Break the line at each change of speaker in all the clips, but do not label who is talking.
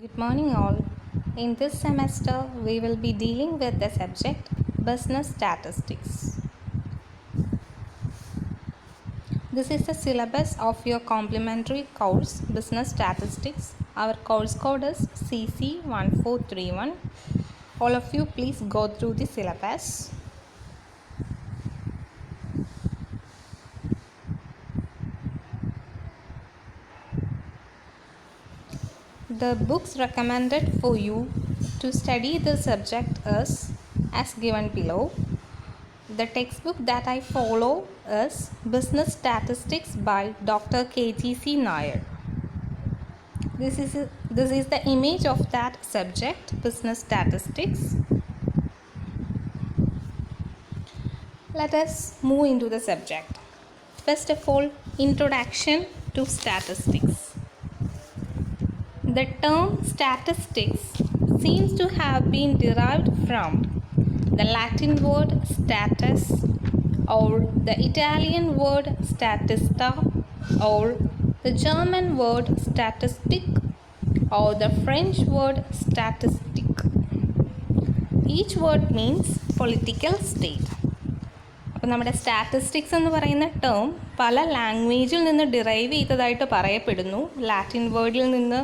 Good morning, all. In this semester, we will be dealing with the subject Business Statistics. This is the syllabus of your complementary course Business Statistics. Our course code is CC1431. All of you, please go through the syllabus. The books recommended for you to study the subject is as given below. The textbook that I follow is Business Statistics by Dr. KGC Nair. This is the image of that subject, Business Statistics. Let us move into the subject. First of all, introduction to statistics. The term statistics seems to have been derived from the Latin word status or the Italian word statista or the German word statistic or the French word statistique. Each word means political state. അപ്പോൾ നമ്മുടെ statistics എന്ന് പറയുന്ന term പല ലാംഗ്വേജിൽ നിന്ന് derive ചെയ്തതായിട്ട് പറയപ്പെടുന്നു. Latin വേർഡിൽ നിന്ന്,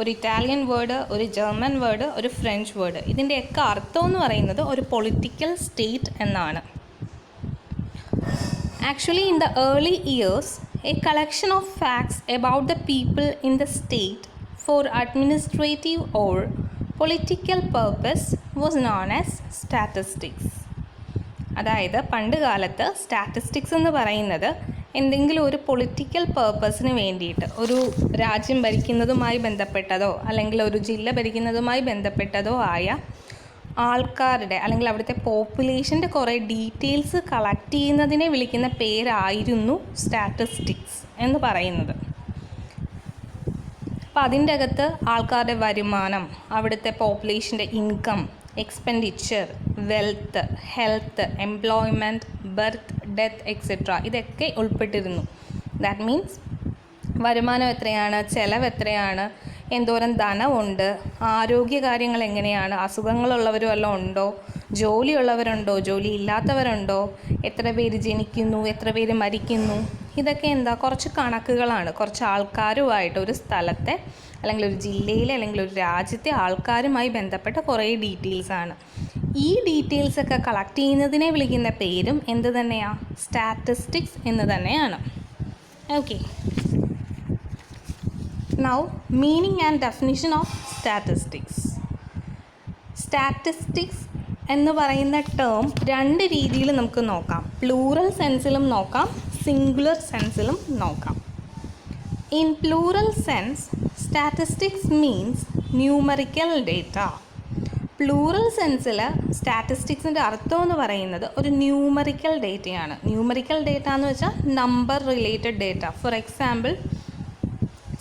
ഒരു ഇറ്റാലിയൻ വേർഡ്, ഒരു ജർമ്മൻ വേർഡ്, ഒരു ഫ്രഞ്ച് വേർഡ്. ഇതിൻ്റെയൊക്കെ അർത്ഥം എന്ന് പറയുന്നത് ഒരു പൊളിറ്റിക്കൽ സ്റ്റേറ്റ് എന്നാണ്. Actually in the early years A collection of facts about the people in the state four administrative or political purpose was known as statistics. അതായത് പണ്ട് കാലത്ത് സ്റ്റാറ്റിസ്റ്റിക്സ് എന്ന് പറയുന്നത് എന്തെങ്കിലും ഒരു പൊളിറ്റിക്കൽ പേർപ്പസിന് വേണ്ടിയിട്ട്, ഒരു രാജ്യം ഭരിക്കുന്നതുമായി ബന്ധപ്പെട്ടതോ അല്ലെങ്കിൽ ഒരു ജില്ല ഭരിക്കുന്നതുമായി ബന്ധപ്പെട്ടതോ ആയ ആൾക്കാരുടെ അല്ലെങ്കിൽ അവിടുത്തെ പോപ്പുലേഷൻ്റെ കുറേ ഡീറ്റെയിൽസ് കളക്ട് ചെയ്യുന്നതിനെ വിളിക്കുന്ന പേരായിരുന്നു സ്റ്റാറ്റിസ്റ്റിക്സ് എന്ന് പറയുന്നത്. അപ്പോൾ അതിൻ്റെ അകത്ത് ആൾക്കാരുടെ വരുമാനം, അവിടുത്തെ പോപ്പുലേഷൻ്റെ income, expenditure, wealth, health, employment, birth, death etcetera ഇതൊക്കെ ഉൾപ്പെട്ടിരുന്നു. ദാറ്റ് മീൻസ് വരുമാനം എത്രയാണ്, ചെലവ് എത്രയാണ്, എന്തോരം ധനമുണ്ട്, ആരോഗ്യകാര്യങ്ങൾ എങ്ങനെയാണ്, അസുഖങ്ങളുള്ളവരും വല്ലതും ഉണ്ടോ, ജോലിയുള്ളവരുണ്ടോ, ജോലി ഇല്ലാത്തവരുണ്ടോ, എത്ര പേര് ജനിക്കുന്നു, എത്ര പേര് മരിക്കുന്നു, ഇതൊക്കെ കുറച്ച് കണക്കുകളാണ്. കുറച്ച് ആൾക്കാരുമായിട്ട് ഒരു സ്ഥലത്തെ അല്ലെങ്കിൽ ഒരു ജില്ലയിലെ അല്ലെങ്കിൽ ഒരു രാജ്യത്തെ ആൾക്കാരുമായി ബന്ധപ്പെട്ട കുറേ ഡീറ്റെയിൽസാണ്. ഈ ഡീറ്റെയിൽസൊക്കെ കളക്ട് ചെയ്യുന്നതിനെ വിളിക്കുന്ന പേരും എന്ത് തന്നെയാണ്? സ്റ്റാറ്റിസ്റ്റിക്സ് എന്ന് തന്നെയാണ്. Okay, now meaning and definition of statistics. Statistics എന്ന് പറയുന്ന ടേം രണ്ട് രീതിയിൽ നമുക്ക് നോക്കാം. പ്ലൂറൽ സെൻസിലും നോക്കാം, സിംഗുലർ സെൻസിലും നോക്കാം. In plural sense statistics means numerical data. Plural സെൻസിൽ സ്റ്റാറ്റിസ്റ്റിക്സിൻ്റെ അർത്ഥം എന്ന് പറയുന്നത് ഒരു ന്യൂമറിക്കൽ ഡേറ്റയാണ്. ന്യൂമറിക്കൽ ഡേറ്റ എന്ന് വെച്ചാൽ number related data. For example,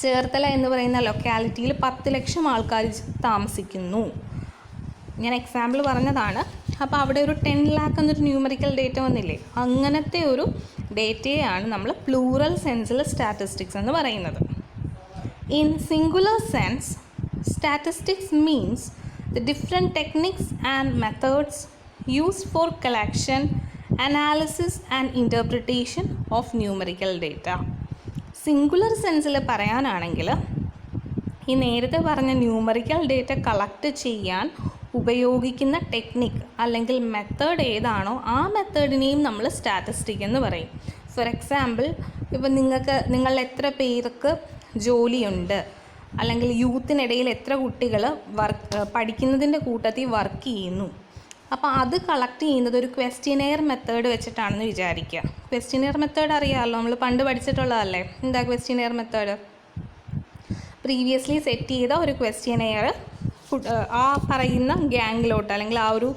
Cherthala എന്ന് പറയുന്ന ലൊക്കാലിറ്റിയിൽ 10 ലക്ഷം ആൾക്കാർ താമസിക്കുന്നു. ഞാൻ എക്സാമ്പിൾ പറഞ്ഞതാണ്. അപ്പോൾ അവിടെ ഒരു 10 ലാക്ക് എന്നൊരു ന്യൂമറിക്കൽ ഡേറ്റ വന്നില്ലേ? അങ്ങനത്തെ ഒരു ഡേറ്റയാണ് നമ്മൾ പ്ലൂറൽ സെൻസിൽ സ്റ്റാറ്റിസ്റ്റിക്സ് എന്ന് പറയുന്നത്. In singular sense, statistics means the different techniques and methods used for collection, analysis and interpretation of numerical data. Singular സെൻസിൽ പറയാനാണെങ്കിൽ ഈ നേരത്തെ പറഞ്ഞ ന്യൂമറിക്കൽ ഡേറ്റ കളക്ട് ചെയ്യാൻ ഉപയോഗിക്കുന്ന ടെക്നിക്ക് അല്ലെങ്കിൽ മെത്തേഡ് ഏതാണോ ആ മെത്തേഡിനെയും നമ്മൾ സ്റ്റാറ്റിസ്റ്റിക് എന്ന് പറയും. ഫോർ എക്സാമ്പിൾ, ഇപ്പം നിങ്ങൾ എത്ര പേർക്ക് ജോലിയുണ്ട്, അല്ലെങ്കിൽ യൂത്തിനിടയിൽ എത്ര കുട്ടികൾ പഠിക്കുന്നതിൻ്റെ കൂട്ടത്തിൽ വർക്ക് ചെയ്യുന്നു, അപ്പോൾ അത് കളക്ട് ചെയ്യുന്നത് ഒരു ക്വസ്റ്റ്യനെയർ മെത്തേഡ് വെച്ചിട്ടാണെന്ന് വിചാരിക്കുക. ക്വസ്റ്റ്യനെയർ മെത്തേഡ് അറിയാമല്ലോ, നമ്മൾ പണ്ട് പഠിച്ചിട്ടുള്ളതല്ലേ. എന്താ ക്വസ്റ്റ്യനെയർ മെത്തേഡ്? പ്രീവിയസ്ലി സെറ്റ് ചെയ്ത ഒരു ക്വസ്റ്റ്യനെയർ ആ പറയുന്ന ഗ്യാങ്ങിലോട്ട് അല്ലെങ്കിൽ ആ ഒരു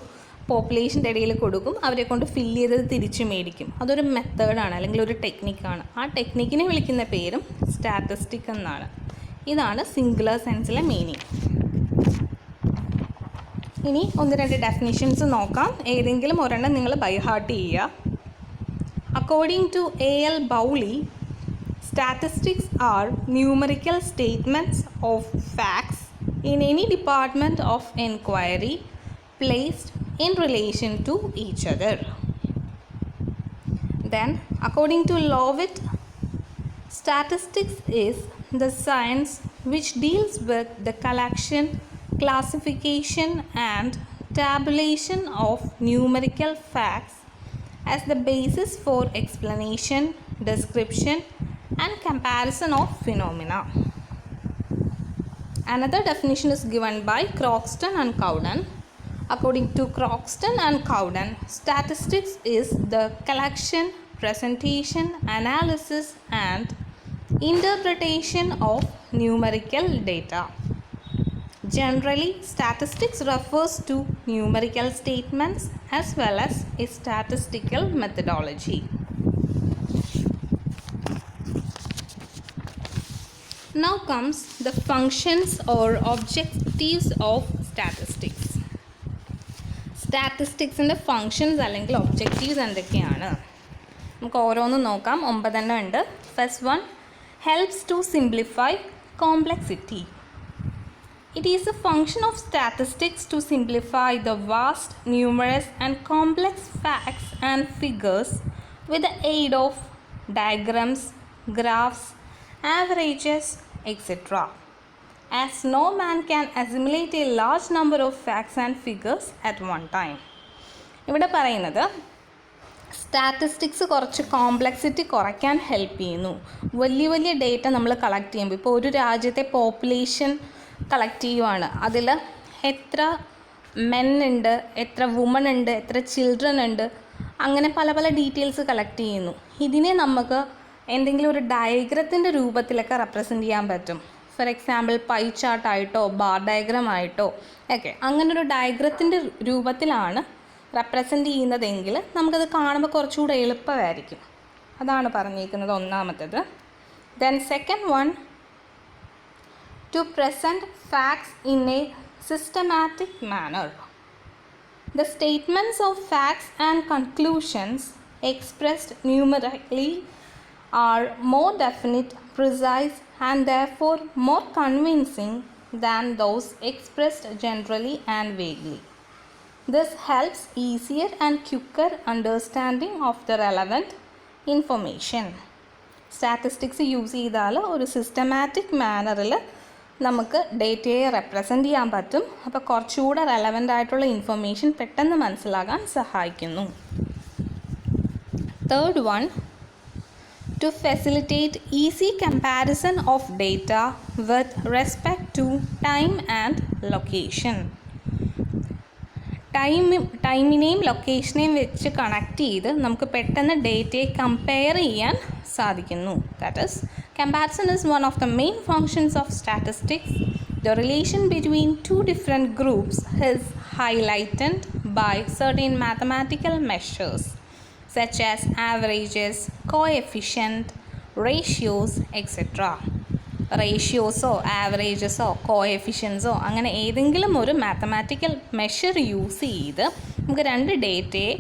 പോപ്പുലേഷൻ്റെ ഇടയിൽ കൊടുക്കും. അവരെ കൊണ്ട് ഫില്ല് ചെയ്തത് തിരിച്ചു മേടിക്കും. അതൊരു മെത്തേഡാണ് അല്ലെങ്കിൽ ഒരു ടെക്നിക്കാണ്. ആ ടെക്നിക്കിനെ വിളിക്കുന്ന പേരും സ്റ്റാറ്റിസ്റ്റിക് എന്നാണ്. ഇതാണ് സിംഗുലർ സെൻസിലെ മീനിങ്. ഇനി 1-2 ഡെഫിനിഷൻസ് നോക്കാം. ഏതെങ്കിലും ഒരെണ്ണം നിങ്ങൾ ബൈ ഹാർട്ട് ചെയ്യുക. According to A.L. Bowley, statistics are numerical statements of facts in any department of inquiry placed in relation to each other. Then, according to Lovett, statistics is the science which deals with the collection, classification, and tabulation of numerical facts as the basis for explanation, description, and comparison of phenomena. Another definition is given by Croxton and Cowden. According to Croxton and Cowden, statistics is the collection, presentation, analysis, and interpretation of numerical data. Generally, statistics refers to numerical statements as well as a statistical methodology. Now comes the functions or objectives of statistics. സ്റ്റാറ്റിസ്റ്റിക്സിൻ്റെ functions അല്ലെങ്കിൽ objectives എന്തൊക്കെയാണ് നമുക്ക് ഓരോന്നും നോക്കാം. 9 ഉണ്ട്. First one, helps to simplify complexity. It is a function of statistics to simplify the vast, numerous, and complex facts and figures with the aid of diagrams, graphs, averages, etc. As no man can assimilate a large number of facts and figures at one time. ഇവിടെ പറയുന്നത് statistics കുറച്ച് complexity കുറയ്ക്കാൻ help ചെയ്യുന്നു. വലിയ വലിയ data നമ്മൾ collect ചെയ്യുമ്പോൾ, ഇപ്പോൾ ഒരു രാജ്യത്തെ പോപ്പുലേഷൻ കളക്ട് ചെയ്യുവാണ്, അതിൽ എത്ര മെൻ ഉണ്ട്, എത്ര വുമൺ ഉണ്ട്, എത്ര ചിൽഡ്രൻ ഉണ്ട്, അങ്ങനെ പല പല ഡീറ്റെയിൽസ് കളക്ട് ചെയ്യുന്നു. ഇതിനെ നമുക്ക് എന്തെങ്കിലും ഒരു ഡയഗ്രത്തിൻ്റെ രൂപത്തിലൊക്കെ റെപ്രസെൻ്റ് ചെയ്യാൻ പറ്റും. ഫോർ എക്സാമ്പിൾ പൈ ചാർട്ടായിട്ടോ ബാർ ഡയഗ്രാം ആയിട്ടോ ഒക്കെ അങ്ങനൊരു ഡയഗ്രത്തിൻ്റെ രൂപത്തിലാണ് റെപ്രസെൻ്റ് ചെയ്യുന്നതെങ്കിൽ നമുക്കത് കാണുമ്പോൾ കുറച്ചുകൂടെ എളുപ്പമായിരിക്കും. അതാണ് പറഞ്ഞിരിക്കുന്നത് ഒന്നാമത്തേത്. Then second one, to present facts in a systematic manner. The statements of facts and conclusions expressed numerically are more definite, precise, and therefore more convincing than those expressed generally and vaguely. This helps easier and quicker understanding of the relevant information. Statistics use ചെയ്താൽ ഒരു systematic മാനറിൽ നമുക്ക് ഡേറ്റയെ represent ചെയ്യാൻ പറ്റും. അപ്പോൾ കുറച്ചുകൂടെ relevant ആയിട്ടുള്ള information പെട്ടെന്ന് മനസ്സിലാകാൻ സഹായിക്കുന്നു. Third one, to facilitate easy comparison of data with respect to time and location. ടൈമിനെയും ലൊക്കേഷനെയും വെച്ച് കണക്ട് ചെയ്ത് നമുക്ക് പെട്ടെന്ന് ഡേറ്റയെ കമ്പയർ ചെയ്യാൻ സാധിക്കുന്നു. That is, comparison is one of the main functions of statistics. The relation between two different groups is highlighted by certain mathematical measures such as averages, coefficient, ratios, etc. റേഷ്യോസോ ആവറേജസോ കോഎഫിഷ്യൻസോ അങ്ങനെ ഏതെങ്കിലും ഒരു mathematical measure use ചെയ്ത് നമുക്ക് രണ്ട് ഡേറ്റയെ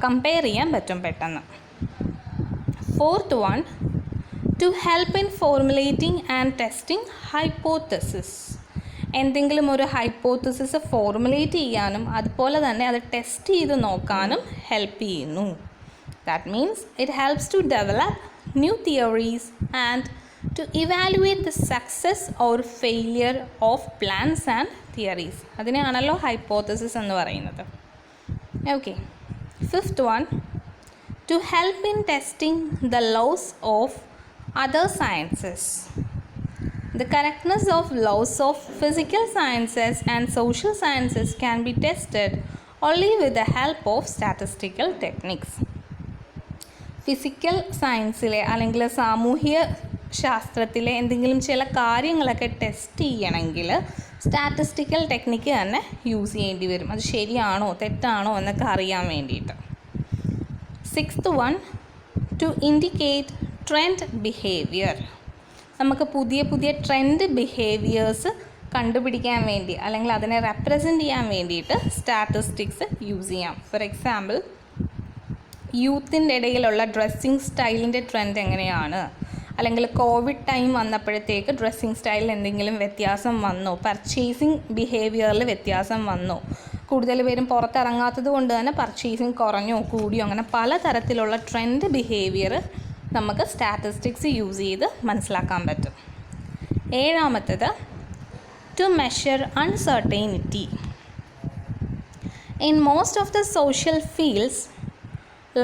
compare ചെയ്യാൻ പറ്റും പെട്ടെന്ന്. Fourth one, to help in formulating and testing hypothesis. എന്തെങ്കിലും ഒരു ഹൈപ്പോത്തസിസ് ഫോർമുലേറ്റ് ചെയ്യാനും അതുപോലെ തന്നെ അത് ടെസ്റ്റ് ചെയ്ത് നോക്കാനും ഹെൽപ്പ് ചെയ്യുന്നു. That means it helps to develop new theories and to evaluate the success or failure of plans and theories. അതിനെയാണല്ലോ ഹൈപ്പോത്തസിസ് എന്ന് പറയുന്നത്. Okay, fifth one, to help in testing the laws of other sciences. The correctness of laws of physical sciences and social sciences can be tested only with the help of statistical techniques. Physical സയൻസിലെ അല്ലെങ്കിൽ സാമൂഹ്യ ശാസ്ത്രത്തിലെ എന്തെങ്കിലും ചില കാര്യങ്ങളൊക്കെ test ചെയ്യണമെങ്കിൽ statistical technique തന്നെ use ചെയ്യേണ്ടി വരും. അത് ശരിയാണോ തെറ്റാണോ എന്നൊക്കെ അറിയാൻ വേണ്ടിയിട്ട്. Sixth one, to indicate trend behaviour. നമുക്ക് പുതിയ പുതിയ ട്രെൻഡ് ബിഹേവിയേഴ്സ് കണ്ടുപിടിക്കാൻ വേണ്ടി അല്ലെങ്കിൽ അതിനെ റെപ്രസെൻ്റ് ചെയ്യാൻ വേണ്ടിയിട്ട് സ്റ്റാറ്റിസ്റ്റിക്സ് യൂസ് ചെയ്യാം. ഫോർ എക്സാമ്പിൾ, യൂത്തിൻ്റെ ഇടയിലുള്ള ഡ്രസ്സിങ് സ്റ്റൈലിൻ്റെ ട്രെൻഡ് എങ്ങനെയാണ്, അല്ലെങ്കിൽ കോവിഡ് ടൈം വന്നപ്പോഴത്തേക്ക് ഡ്രസ്സിങ് സ്റ്റൈലിൽ എന്തെങ്കിലും വ്യത്യാസം വന്നോ, പർച്ചേസിങ് ബിഹേവിയറിൽ വ്യത്യാസം വന്നോ, കൂടുതൽ പേരും പുറത്തിറങ്ങാത്തത് കൊണ്ട് തന്നെ പർച്ചേസിങ് കുറഞ്ഞോ കൂടിയോ, അങ്ങനെ പലതരത്തിലുള്ള ട്രെൻഡ് ബിഹേവിയർ നമുക്ക് സ്റ്റാറ്റിസ്റ്റിക്സ് യൂസ് ചെയ്ത് മനസ്സിലാക്കാൻ പറ്റും. ഏഴാമത്തത് to measure uncertainty. In most of the social fields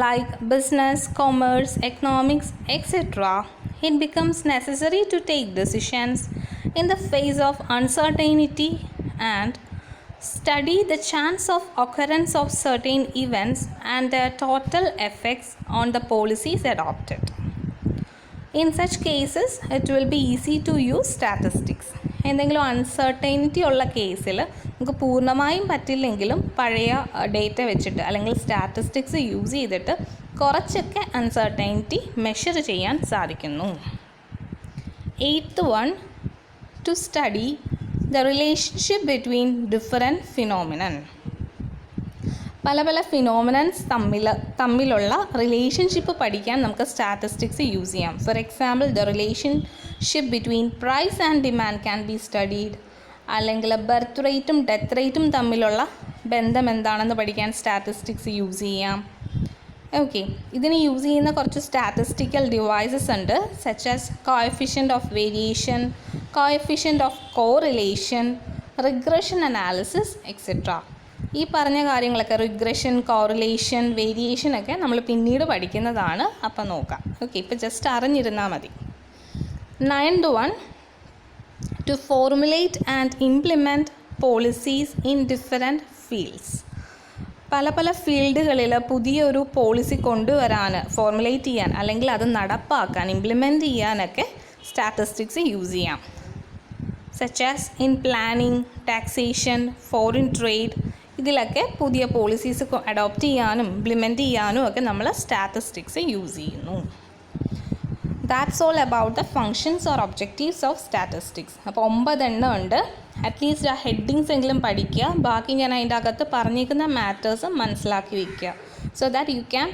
like business, commerce, economics, etc., it becomes necessary to take decisions in the face of uncertainty and study the chance of occurrence of certain events and their total effects on the policies adopted. In such cases, it will be easy to use statistics. എന്തെങ്കിലും uncertainty ഉള്ള കേസിൽ നമുക്ക് പൂർണ്ണമായും പറ്റില്ലെങ്കിലും പഴയ data വെച്ചിട്ട് അല്ലെങ്കിൽ statistics use ചെയ്തിട്ട് കുറച്ചൊക്കെ അൺസർട്ടൈനിറ്റി മെഷർ ചെയ്യാൻ സാധിക്കുന്നു. 8th one, to study the relationship between different phenomenon. പല പല ഫിനോമിനൻസ് തമ്മിലുള്ള റിലേഷൻഷിപ്പ് പഠിക്കാൻ നമുക്ക് സ്റ്റാറ്റിസ്റ്റിക്സ് യൂസ് ചെയ്യാം. For example, the relationship between price and demand can be studied. അല്ലെങ്കിൽ ബർത്ത് റേറ്റും ഡെത്ത് റേറ്റും തമ്മിലുള്ള ബന്ധം എന്താണെന്ന് പഠിക്കാൻ സ്റ്റാറ്റിസ്റ്റിക്സ് യൂസ് ചെയ്യാം. ഓക്കെ, ഇതിന് യൂസ് ചെയ്യുന്ന കുറച്ച് സ്റ്റാറ്റിസ്റ്റിക്കൽ ഡിവൈസസ് ഉണ്ട്, such as coefficient of variation, coefficient of correlation, regression analysis etcetera. ഈ പറഞ്ഞ കാര്യങ്ങളൊക്കെ റിഗ്രഷൻ, കോറിലേഷൻ, വേരിയേഷൻ ഒക്കെ നമ്മൾ പിന്നീട് പഠിക്കുന്നതാണ്. അപ്പം നോക്കാം. ഓക്കെ, ഇപ്പോൾ ജസ്റ്റ് അറിഞ്ഞിരുന്നാൽ മതി. 9th one, to formulate and implement policies in different fields. പല പല ഫീൽഡുകളിൽ പുതിയൊരു പോളിസി കൊണ്ടുവരാൻ, ഫോർമുലേറ്റ് ചെയ്യാൻ അല്ലെങ്കിൽ അത് നടപ്പാക്കാൻ, ഇംപ്ലിമെൻറ്റ് ചെയ്യാനൊക്കെ സ്റ്റാറ്റിസ്റ്റിക്സ് യൂസ് ചെയ്യാം. Such as in planning, taxation, foreign trade, ഇതിലൊക്കെ പുതിയ പോളിസീസ് അഡോപ്റ്റ് ചെയ്യാനും ഇംപ്ലിമെൻറ്റ് ചെയ്യാനും ഒക്കെ നമ്മൾ സ്റ്റാറ്റിസ്റ്റിക്സ് യൂസ് ചെയ്യുന്നു. That's all about the functions or objectives of statistics. അപ്പോൾ 9 എണ്ണം ഉണ്ട്. അറ്റ്ലീസ്റ്റ് ആ ഹെഡിങ്സ് എങ്കിലും പഠിക്കുക. ബാക്കി ഞാൻ അതിൻ്റെ അകത്ത് പറഞ്ഞിരിക്കുന്ന മാറ്റേഴ്സ് മനസ്സിലാക്കി വയ്ക്കുക, so that you can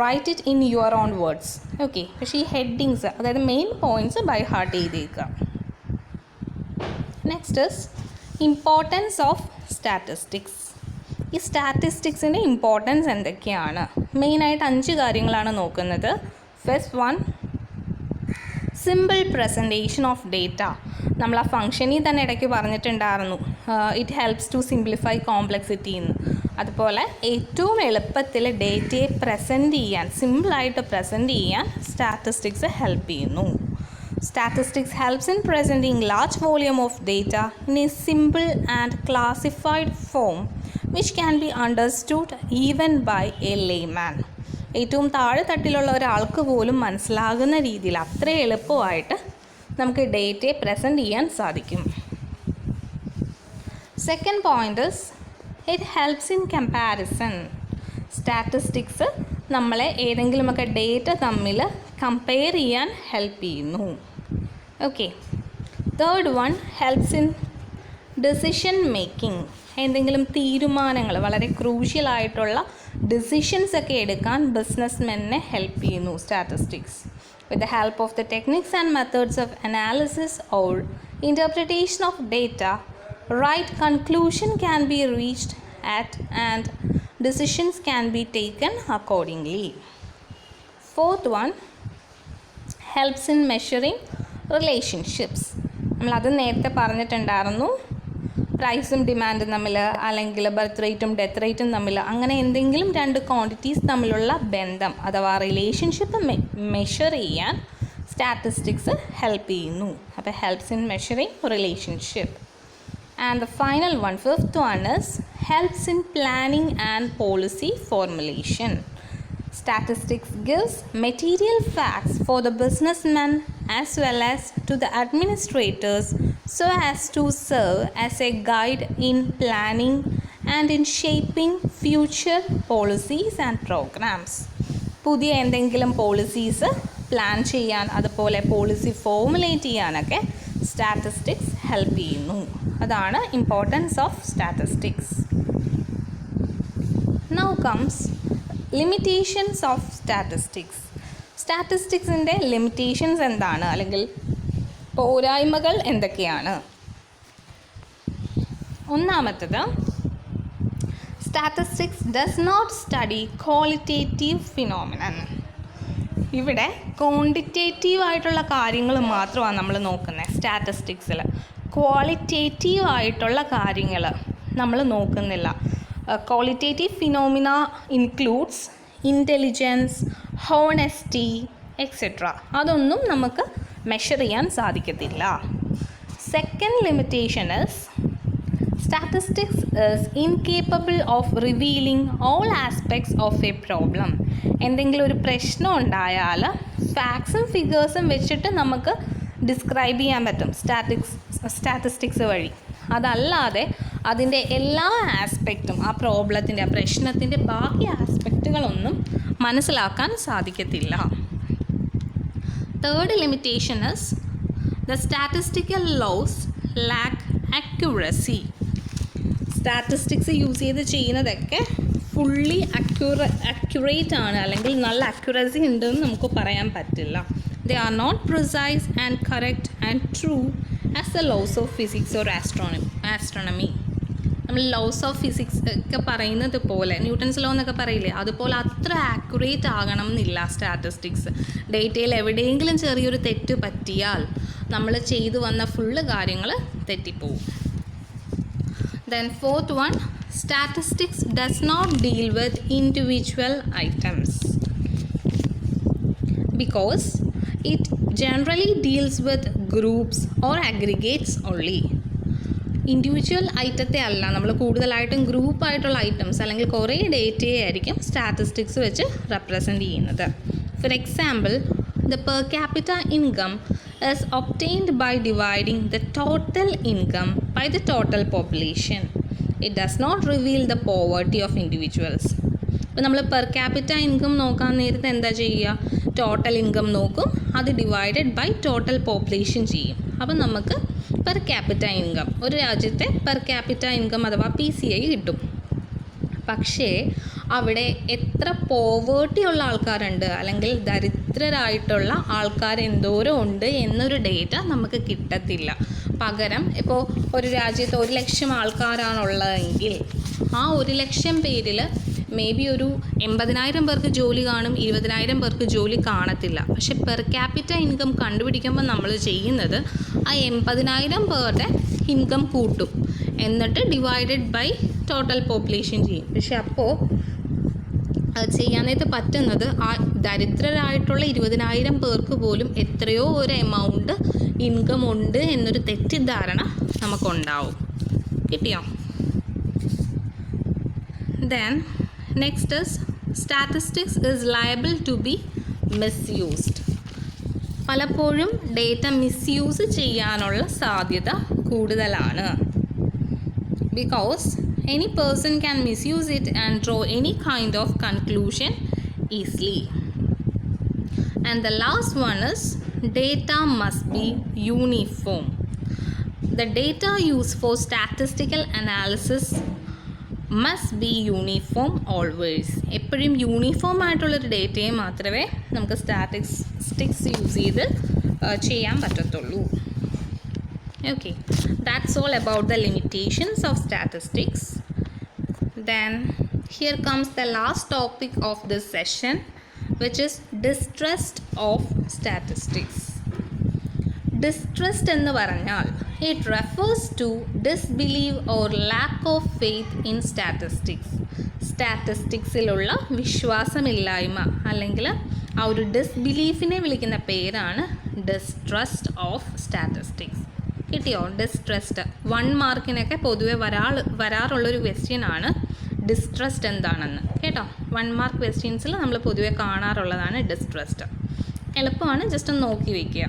write it in your own words. Okay, പക്ഷേ ഈ ഹെഡിങ്സ്, അതായത് മെയിൻ പോയിൻറ്റ്സ് ബൈ ഹാർട്ട് ചെയ്തേക്കുക. Next is importance of statistics. ഈ സ്റ്റാറ്റിസ്റ്റിക്സിൻ്റെ ഇമ്പോർട്ടൻസ് എന്തൊക്കെയാണ്? മെയിനായിട്ട് 5 കാര്യങ്ങളാണ് നോക്കുന്നത്. First one, simple presentation of data. നമ്മൾ ആ ഫംഗ്ഷനിൽ തന്നെ ഇടയ്ക്ക് പറഞ്ഞിട്ടുണ്ടായിരുന്നു, it helps to simplify complexity എന്ന്. അതുപോലെ ഏറ്റവും എളുപ്പത്തിൽ ഡേറ്റയെ പ്രസൻറ്റ് ചെയ്യാൻ, സിമ്പിളായിട്ട് പ്രസൻറ്റ് ചെയ്യാൻ സ്റ്റാറ്റിസ്റ്റിക്സ് ഹെൽപ്പ് ചെയ്യുന്നു. Statistics helps in presenting large volume of data in a simple and classified form which can be understood even by a layman. ഏറ്റവും താഴെ തട്ടിലുള്ള ഒരാൾക്ക് പോലും മനസ്സിലാകുന്ന രീതിയിൽ അത്ര എളുപ്പമായിട്ട് നമുക്ക് ഡേറ്റയെ പ്രസൻറ്റ് ചെയ്യാൻ സാധിക്കും. Second point is it helps in comparison. Statistics നമ്മളെ ഏതെങ്കിലുമൊക്കെ ഡേറ്റ തമ്മിൽ കമ്പയർ ചെയ്യാൻ ഹെൽപ്പ് ചെയ്യുന്നു. Okay, third one, helps in decision making. എന്തെങ്കിലും തീരുമാനങ്ങൾ, വളരെ ക്രൂഷ്യലായിട്ടുള്ള ഡിസിഷൻസ് ഒക്കെ എടുക്കാൻ ബിസിനസ്മെന്നെ ഹെൽപ്പ് ചെയ്യുന്നു statistics. With the help of the techniques and methods of analysis or interpretation of data, right conclusion can be reached at and decisions can be taken accordingly. Fourth one, helps in measuring relationships. നമ്മളത് നേരത്തെ പറഞ്ഞിട്ടുണ്ടായിരുന്നു, പ്രൈസും ഡിമാൻഡും തമ്മിൽ അല്ലെങ്കിൽ birth റേറ്റും death റേറ്റും തമ്മിൽ, അങ്ങനെ എന്തെങ്കിലും 2 ക്വാണ്ടിറ്റീസ് തമ്മിലുള്ള ബന്ധം അഥവാ റിലേഷൻഷിപ്പ് മെഷർ ചെയ്യാൻ സ്റ്റാറ്റിസ്റ്റിക്സ് ഹെൽപ്പ് ചെയ്യുന്നു. അപ്പോൾ helps in measuring relationship. And the final one, 5th one, is helps in planning and policy formulation. Statistics gives material facts for the businessmen as well as to the administrators so as to serve as a guide in planning and in shaping future policies and programs. പുതിയ എന്തെങ്കിലും policies plan ചെയ്യാൻ, അതുപോലെ policy formulate ചെയ്യാനൊക്കെ statistics help ചെയ്യുന്നു. അതാണ് importance of statistics. Now comes limitations of statistics. സ്റ്റാറ്റിസ്റ്റിക്സിൻ്റെ limitations എന്താണ്, അല്ലെങ്കിൽ പോരായ്മകൾ എന്തൊക്കെയാണ്? ഒന്നാമത്തത്, statistics does not study qualitative phenomenon. ഇവിടെ ക്വാണ്ടിറ്റേറ്റീവ് ആയിട്ടുള്ള കാര്യങ്ങൾ മാത്രമാണ് നമ്മൾ നോക്കുന്നത്. സ്റ്റാറ്റിസ്റ്റിക്സിൽ ക്വാളിറ്റേറ്റീവ് ആയിട്ടുള്ള കാര്യങ്ങൾ നമ്മൾ നോക്കുന്നില്ല. Qualitative phenomena includes intelligence, honesty etcetera. അതൊന്നും നമുക്ക് മെഷർ ചെയ്യാൻ സാധിക്കത്തില്ല. Second limitation is statistics is incapable of revealing all aspects of a problem. എന്തെങ്കിലും ഒരു പ്രശ്നം ഉണ്ടായാൽ ഫാക്ട്സും ഫിഗേഴ്സും വെച്ചിട്ട് നമുക്ക് ഡിസ്ക്രൈബ് ചെയ്യാൻ പറ്റും സ്റ്റാറ്റിസ്റ്റിക്സ് വഴി. അതല്ലാതെ അതിൻ്റെ എല്ലാ ആസ്പെക്റ്റും, ആ പ്രോബ്ലത്തിൻ്റെ, ആ പ്രശ്നത്തിൻ്റെ ബാക്കി ആസ്പെക്റ്റുകളൊന്നും മനസ്സിലാക്കാൻ സാധിക്കത്തില്ല. Third limitation is the statistical laws lack accuracy. Statistics use ചെയ്ത് ചെയ്യുന്നതൊക്കെ ഫുള്ളി അക്യുറേറ്റ് ആണ്, അല്ലെങ്കിൽ നല്ല അക്യുറസി ഉണ്ടെന്ന് നമുക്ക് പറയാൻ പറ്റില്ല. They are not precise and correct and true as the laws of physics or astronomy. നമ്മൾ ലോസ് ഓഫ് ഫിസിക്സ് ഒക്കെ പറയുന്നത് പോലെ, ന്യൂട്ടൺസ് ലോ എന്നൊക്കെ പറയില്ലേ, അതുപോലെ അത്ര ആക്യുറേറ്റ് ആകണം എന്നില്ല സ്റ്റാറ്റിസ്റ്റിക്സ്. ഡേറ്റയിൽ എവിടെയെങ്കിലും ചെറിയൊരു തെറ്റ് പറ്റിയാൽ നമ്മൾ ചെയ്തു വന്ന ഫുള്ള് കാര്യങ്ങൾ തെറ്റിപ്പോവും. Then fourth one, statistics does not deal with individual items because it generally deals with groups or aggregates only. Individual ഐറ്റത്തെ അല്ല, നമ്മൾ കൂടുതലായിട്ടും ഗ്രൂപ്പായിട്ടുള്ള ഐറ്റംസ് അല്ലെങ്കിൽ കുറേ ഡേറ്റയെ ആയിരിക്കും സ്റ്റാറ്റിസ്റ്റിക്സ് വെച്ച് റെപ്രസെൻറ്റ് ചെയ്യുന്നത്. For example, the per capita income is obtained by dividing the total income by the total population. It does not reveal the poverty of individuals. ഇപ്പോൾ നമ്മൾ പെർ ക്യാപിറ്റ ഇൻകം നോക്കാൻ നേരത്തെ എന്താ ചെയ്യുക? ടോട്ടൽ ഇൻകം നോക്കും, അത് divided by total population ചെയ്യും. അപ്പം നമുക്ക് പെർ ക്യാപിറ്റ ഇൻകം, ഒരു രാജ്യത്തെ പെർ ക്യാപിറ്റ ഇൻകം അഥവാ PCI കിട്ടും. പക്ഷേ അവിടെ എത്ര പോവേർട്ടി ഉള്ള ആൾക്കാരുണ്ട്, അല്ലെങ്കിൽ ദരിദ്രരായിട്ടുള്ള ആൾക്കാർ എന്തോരം ഉണ്ട് എന്നൊരു ഡേറ്റ നമുക്ക് കിട്ടത്തില്ല. പകരം ഇപ്പോൾ ഒരു രാജ്യത്ത് 1,00,000 ആൾക്കാരാണുള്ളതെങ്കിൽ ആ 1,00,000 പേരിൽ മേ ബി ഒരു 80,000 പേർക്ക് ജോലി കാണും, 20,000 പേർക്ക് ജോലി കാണത്തില്ല. പക്ഷെ പെർ ക്യാപിറ്റ ഇൻകം കണ്ടുപിടിക്കുമ്പോൾ നമ്മൾ ചെയ്യുന്നത് ആ 80,000 പേരുടെ ഇൻകം കൂട്ടും, എന്നിട്ട് ഡിവൈഡഡ് ബൈ ടോട്ടൽ പോപ്പുലേഷൻ ചെയ്യും. പക്ഷെ അപ്പോൾ ചെയ്യാനായിട്ട് പറ്റുന്നത് ആ ദരിദ്രരായിട്ടുള്ള 20,000 പേർക്ക് പോലും എത്രയോ ഒരു എമൗണ്ട് ഇൻകം ഉണ്ട് എന്നൊരു തെറ്റിദ്ധാരണ നമുക്കുണ്ടാവും. കിട്ടിയോ? Then next is statistics is liable to be misused. പലപ്പോഴും ഡേറ്റ മിസ്യൂസ് ചെയ്യാനുള്ള സാധ്യത കൂടുതലാണ്. Because any person can misuse it and draw any kind of conclusion easily. And the last one is data must be uniform. The data used for statistical analysis must be uniform always. എപ്പോഴും uniform ആയിട്ടുള്ളൊരു ഡേറ്റയെ മാത്രമേ നമുക്ക് statistics use ചെയ്ത് ചെയ്യാൻ പറ്റത്തുള്ളൂ. Okay, that's all about the limitations of statistics. Then here comes the last topic of this session, which is distrust of statistics. Distrust എന്ന് പറഞ്ഞാൽ it refers to disbelief or lack of faith in statistics. സ്റ്റാറ്റിസ്റ്റിക്സിലുള്ള വിശ്വാസമില്ലായ്മ അല്ലെങ്കിൽ ആ ഒരു ഡിസ്ബിലീഫിനെ വിളിക്കുന്ന പേരാണ് distrust of statistics. കിട്ടിയോ? Distrust 1 മാർക്കിനൊക്കെ പൊതുവെ വരാറുള്ളൊരു ക്വസ്റ്റ്യനാണ് ഡിസ്ട്രസ്റ്റ് എന്താണെന്ന്. കേട്ടോ? 1 മാർക്ക് ക്വസ്റ്റ്യൻസിൽ നമ്മൾ പൊതുവെ കാണാറുള്ളതാണ് ഡിസ്ട്രസ്റ്റ്. എളുപ്പമാണ്, ജസ്റ്റ് ഒന്ന് നോക്കി വയ്ക്കുക.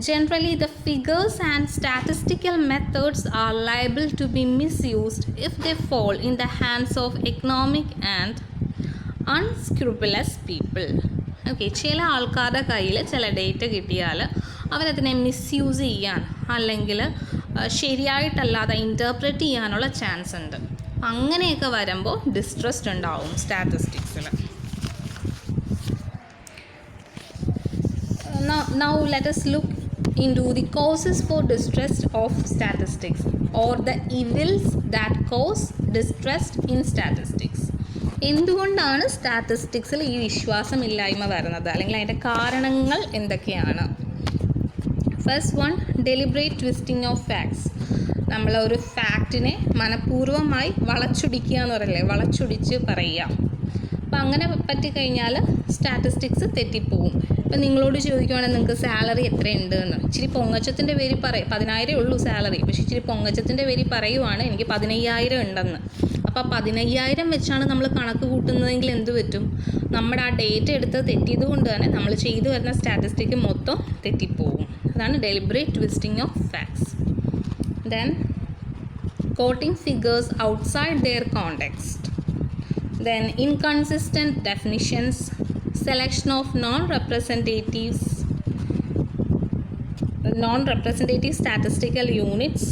Generally, the figures and statistical methods are liable to be misused if they fall in the hands of economic and unscrupulous people. Okay, ചില ആൾക്കാരുടെ കയ്യിൽ ചില ഡേറ്റ കിട്ടിയാൽ അവരതിനെ മിസ്യൂസ് ചെയ്യാൻ അല്ലെങ്കിൽ ശരിയായിട്ടല്ലാതെ ഇൻറ്റർപ്രറ്റ് ചെയ്യാനുള്ള ചാൻസ് ഉണ്ട്. അങ്ങനെയൊക്കെ വരുമ്പോൾ ഡിസ്ട്രസ്റ്റ് ഉണ്ടാവും സ്റ്റാറ്റിസ്റ്റിക്സിൽ. Now let us look into the causes for distrust of statistics or the evils that cause distrust in statistics. എന്തുകൊണ്ടാണ് സ്റ്റാറ്റിസ്റ്റിക്സിൽ ഈ വിശ്വാസമില്ലായ്മ വരുന്നത്, അല്ലെങ്കിൽ അതിൻ്റെ കാരണങ്ങൾ എന്തൊക്കെയാണ്? First one, deliberate twisting of facts. നമ്മൾ ഒരു ഫാക്റ്റിനെ മനഃപൂർവ്വമായി വളച്ചൊടിക്കുക എന്ന് പറയില്ലേ, വളച്ചൊടിച്ച് പറയുക. അപ്പോൾ അങ്ങനെ പറ്റിക്കഴിഞ്ഞാൽ സ്റ്റാറ്റിസ്റ്റിക്സ് തെറ്റിപ്പോവും. ഇപ്പം നിങ്ങളോട് ചോദിക്കുവാണെങ്കിൽ നിങ്ങൾക്ക് സാലറി എത്രയുണ്ട് എന്ന്, ഇച്ചിരി പൊങ്ങച്ചത്തിൻ്റെ പേര് 10,000 ഉള്ളൂ സാലറി, പക്ഷേ ഇച്ചിരി പൊങ്ങച്ചത്തിൻ്റെ പേര് പറയുവാണ് എനിക്ക് 15,000 ഉണ്ടെന്ന്. അപ്പോൾ 15,000 വെച്ചാണ് നമ്മൾ കണക്ക് കൂട്ടുന്നതെങ്കിൽ എന്ത് പറ്റും? നമ്മുടെ ആ ഡേറ്റ എടുത്ത് തെറ്റിയത് കൊണ്ട് തന്നെ നമ്മൾ ചെയ്തു വരുന്ന സ്റ്റാറ്റിസ്റ്റിക്ക് മൊത്തം തെറ്റിപ്പോവും. അതാണ് deliberate twisting of facts. Then quoting figures outside their context. Then inconsistent definitions, selection of non-representative statistical units,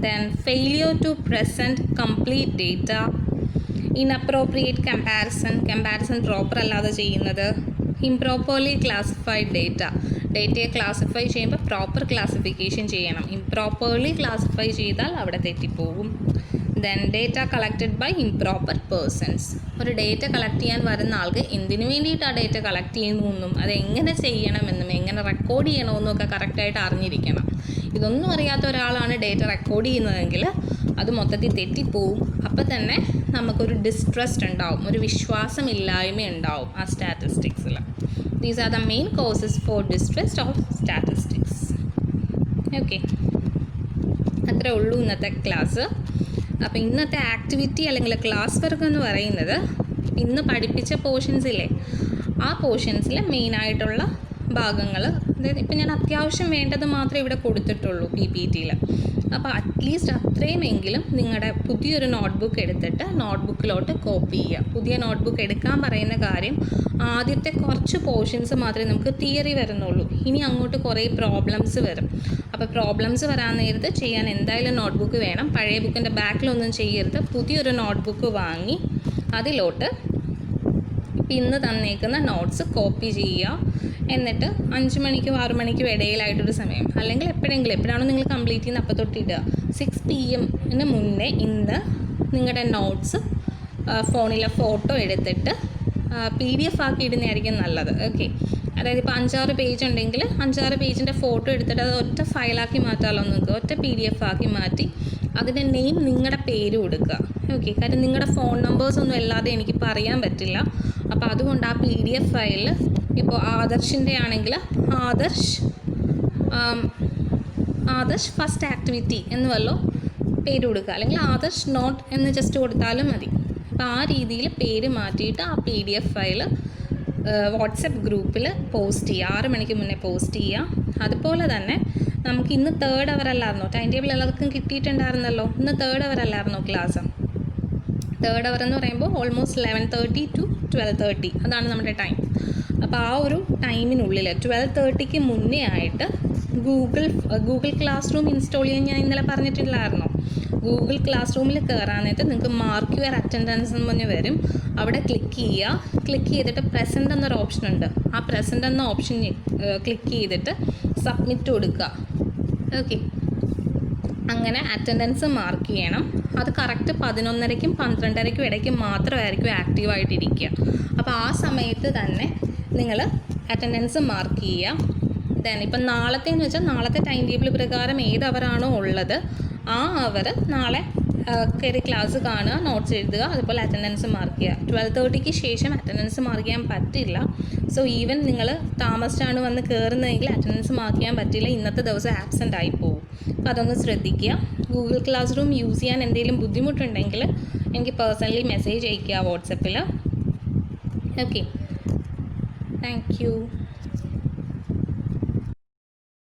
then failure to present complete data, inappropriate comparison proper allada cheyyunnathu, improperly classified ഡേറ്റയെ classify ചെയ്യുമ്പോൾ proper classification ചെയ്യണം. Improperly classify ചെയ്താൽ അവിടെ തെറ്റിപ്പോകും. Then data collected by improper persons. ഒരു data collect ചെയ്യാൻ വരുന്ന ആൾക്ക് എന്തിനു വേണ്ടിയിട്ട് ആ ഡേറ്റ കളക്ട് ചെയ്യുന്നു, അത് എങ്ങനെ ചെയ്യണമെന്നും എങ്ങനെ റെക്കോർഡ് ചെയ്യണമെന്നും ഒക്കെ കറക്റ്റായിട്ട് അറിഞ്ഞിരിക്കണം. ഇതൊന്നും അറിയാത്ത ഒരാളാണ് ഡേറ്റ റെക്കോർഡ് ചെയ്യുന്നതെങ്കിൽ അത് മൊത്തത്തിൽ തെറ്റിപ്പോവും. അപ്പോൾ തന്നെ നമുക്കൊരു ഡിസ്ട്രസ്റ്റ് ഉണ്ടാവും, ഒരു വിശ്വാസമില്ലായ്മ ഉണ്ടാവും ആ സ്റ്റാറ്റിസ്റ്റിക്സിൽ. These are the main causes for distrust of statistics. Okay, അത്രേ ഉള്ളൂ ഇന്നത്തെ ക്ലാസ്. അപ്പോൾ ഇന്നത്തെ ആക്ടിവിറ്റി അല്ലെങ്കിൽ ക്ലാസ് വർക്ക് എന്ന് പറയുന്നത് ഇന്ന് പഠിപ്പിച്ച പോർഷൻസില്ലേ, ആ പോർഷൻസിലെ മെയിനായിട്ടുള്ള ഭാഗങ്ങൾ, അതായത് ഇപ്പം ഞാൻ അത്യാവശ്യം വേണ്ടത് മാത്രമേ ഇവിടെ കൊടുത്തിട്ടുള്ളൂ PPTയിൽ. അപ്പോൾ അറ്റ്ലീസ്റ്റ് അത്രയുമെങ്കിലും നിങ്ങളുടെ പുതിയൊരു നോട്ട്ബുക്ക് എടുത്തിട്ട് നോട്ട്ബുക്കിലോട്ട് കോപ്പി ചെയ്യുക. പുതിയ നോട്ട്ബുക്ക് എടുക്കാൻ പറയുന്ന കാര്യം, ആദ്യത്തെ കുറച്ച് പോർഷൻസ് മാത്രമേ നമുക്ക് തിയറി വരുന്നുള്ളൂ. ഇനി അങ്ങോട്ട് കുറേ പ്രോബ്ലംസ് വരും. അപ്പോൾ പ്രോബ്ലംസ് വരാൻ നേരത്ത് ചെയ്യാൻ എന്തായാലും നോട്ട്ബുക്ക് വേണം. പഴയ ബുക്കിൻ്റെ ബാക്കിലൊന്നും ചെയ്യരുത്. പുതിയൊരു നോട്ട്ബുക്ക് വാങ്ങി അതിലോട്ട് ഇന്ന് തന്നേക്കുന്ന നോട്ട്സ് കോപ്പി ചെയ്യുക. എന്നിട്ട് 5 മണിക്കും 6 മണിക്കും ഇടയിലായിട്ടൊരു സമയം, അല്ലെങ്കിൽ എപ്പോഴാണോ നിങ്ങൾ കംപ്ലീറ്റ് ചെയ്യുന്ന അപ്പോൾ തൊട്ടിടുക. 6 PM മുന്നേ ഇന്ന് നിങ്ങളുടെ നോട്ട്സ് ഫോണിലെ ഫോട്ടോ എടുത്തിട്ട് PDF ആക്കി ഇടുന്നതായിരിക്കും നല്ലത്. ഓക്കെ, അതായത് ഇപ്പോൾ 5-6 പേജ് ഉണ്ടെങ്കിൽ 5-6 പേജിൻ്റെ ഫോട്ടോ എടുത്തിട്ട് അത് ഒറ്റ ഫയലാക്കി മാറ്റാമല്ലോ. നിങ്ങൾക്ക് ഒറ്റ PDF ആക്കി മാറ്റി അതിൻ്റെ നെയിം നിങ്ങളുടെ പേര് കൊടുക്കുക. ഓക്കെ, കാര്യം നിങ്ങളുടെ ഫോൺ നമ്പേഴ്സൊന്നും അല്ലാതെ എനിക്കിപ്പോൾ അറിയാൻ പറ്റില്ല. അപ്പോൾ അതുകൊണ്ട് ആ PDF ഫയലിൽ ഇപ്പോൾ ആദർശിൻ്റെ ആണെങ്കിൽ ആദർശ് ഫസ്റ്റ് ആക്ടിവിറ്റി എന്ന് വല്ലോ പേര് കൊടുക്കുക, അല്ലെങ്കിൽ ആദർശ് നോട്ട് എന്ന് ജസ്റ്റ് കൊടുത്താലും മതി. അപ്പോൾ ആ രീതിയിൽ പേര് മാറ്റിയിട്ട് ആ PDF ഫയൽ വാട്സപ്പ് ഗ്രൂപ്പിൽ പോസ്റ്റ് ചെയ്യുക. 6 മണിക്ക് മുന്നേ പോസ്റ്റ് ചെയ്യുക. അതുപോലെ തന്നെ നമുക്ക് ഇന്ന് 3rd അവർ അല്ലായിരുന്നോ, ടൈം ടേബിൾ എല്ലാവർക്കും കിട്ടിയിട്ടുണ്ടായിരുന്നല്ലോ. ഇന്ന് 3rd അവർ അല്ലായിരുന്നോ ക്ലാസ്? 3rd അവർ എന്ന് പറയുമ്പോൾ ഓൾമോസ്റ്റ് 11:30 to 12:30 അതാണ് നമ്മുടെ ടൈം. അപ്പോൾ ആ ഒരു ടൈമിനുള്ളിൽ 12:30 മുന്നേ ആയിട്ട് ഗൂഗിൾ ക്ലാസ് റൂം ഇൻസ്റ്റാൾ ചെയ്യാൻ ഞാൻ ഇന്നലെ പറഞ്ഞിട്ടില്ലായിരുന്നോ? ഗൂഗിൾ ക്ലാസ് റൂമിൽ കയറാനായിട്ട് നിങ്ങൾക്ക് മാർക്ക് യുവർ അറ്റൻഡൻസ് എന്ന് പറഞ്ഞ് വരും. അവിടെ ക്ലിക്ക് ചെയ്തിട്ട് പ്രസൻറ്റ് എന്നൊരു ഓപ്ഷൻ ഉണ്ട്. ആ പ്രസൻറ്റ് എന്ന ഓപ്ഷൻ ക്ലിക്ക് ചെയ്തിട്ട് സബ്മിറ്റ് കൊടുക്കുക. ഓക്കെ, അങ്ങനെ അറ്റൻഡൻസ് മാർക്ക് ചെയ്യണം. അത് കറക്റ്റ് 11:30ക്കും 12:30ക്കും ഇടയ്ക്ക് മാത്രമായിരിക്കും ആക്റ്റീവായിട്ടിരിക്കുക. അപ്പോൾ ആ സമയത്ത് തന്നെ നിങ്ങൾ അറ്റൻഡൻസ് മാർക്ക് ചെയ്യുക. ദെൻ ഇപ്പം നാളത്തെയെന്ന് വെച്ചാൽ നാളത്തെ ടൈം ടേബിൾ പ്രകാരം ഏത് അവറാണോ ഉള്ളത് ആ അവർ നാളെ കയറി ക്ലാസ് കാണുക, നോട്ട്സ് എഴുതുക, അതുപോലെ അറ്റൻഡൻസ് മാർക്ക് ചെയ്യുക. 12:30ക്ക് ശേഷം അറ്റൻഡൻസ് മാർക്ക് ചെയ്യാൻ പറ്റില്ല. സോ ഈവൻ നിങ്ങൾ താമസിച്ചാണ് വന്ന് കയറുന്നതെങ്കിൽ അറ്റൻഡൻസ് മാർക്ക് ചെയ്യാൻ പറ്റില്ല, ഇന്നത്തെ ദിവസം ആബ്സെൻ്റ് ആയി പോകും. അപ്പോൾ അതൊന്ന് ശ്രദ്ധിക്കുക. ഗൂഗിൾ ക്ലാസ് റൂം യൂസ് ചെയ്യാൻ എന്തെങ്കിലും ബുദ്ധിമുട്ടുണ്ടെങ്കിൽ എനിക്ക് പേഴ്സണലി മെസ്സേജ് അയയ്ക്കുക വാട്സപ്പിൽ. Okay, thank you.